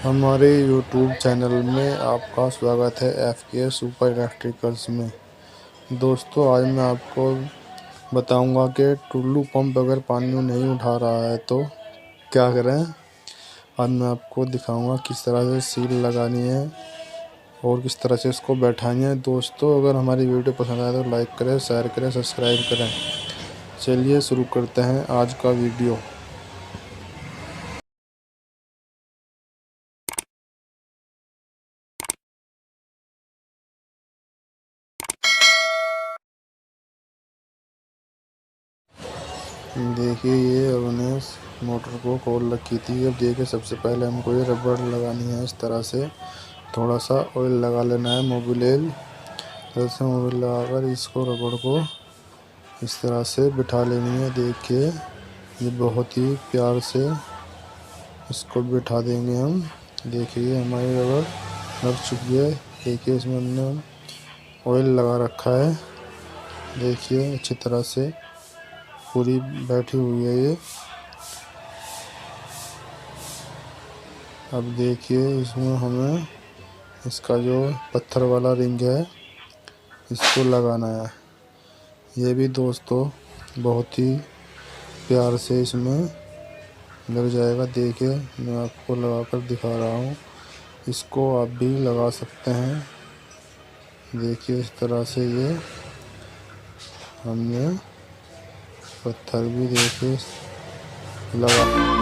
हमारे YouTube channel में आपका स्वागत है FK सुपर इलेक्ट्रिकल्स में। दोस्तों, आज मैं आपको बताऊंगा कि टुल्लू पंप अगर पानी नहीं उठा रहा है तो क्या करें। आज मैं आपको दिखाऊंगा किस तरह से सील लगानी है और किस तरह से इसको बैठानी है। दोस्तों, अगर हमारी वीडियो पसंद आए तो लाइक करें, शेयर करें, सब्सक्राइब करें। चलिए शुरू करते हैं आज का वीडियो। देखिए, ये हमने मोटर को खोल रखी थी। अब देखिए, सबसे पहले हमको ये रबड़ लगानी है। इस तरह से थोड़ा सा ऑयल लगा लेना है, मोबिल। जैसे मोबिल लगाकर इसको रबड़ को इस तरह से बिठा लेनी है। देखिए, ये बहुत ही प्यार से इसको बिठा देंगे हम। देखिए, हमारी रबड़ लग चुकी है। देखिए, इसमें हमने ऑयल लगा रखा है। देखिए, अच्छी तरह से पूरी बैठी हुई है ये। अब देखिए, इसमें हमें इसका जो पत्थर वाला रिंग है इसको लगाना है। ये भी दोस्तों बहुत ही प्यार से इसमें लग जाएगा। देखिए, मैं आपको लगाकर दिखा रहा हूँ। इसको आप भी लगा सकते हैं। देखिए, इस तरह से ये हमने पत्थर भी देखिए लगा।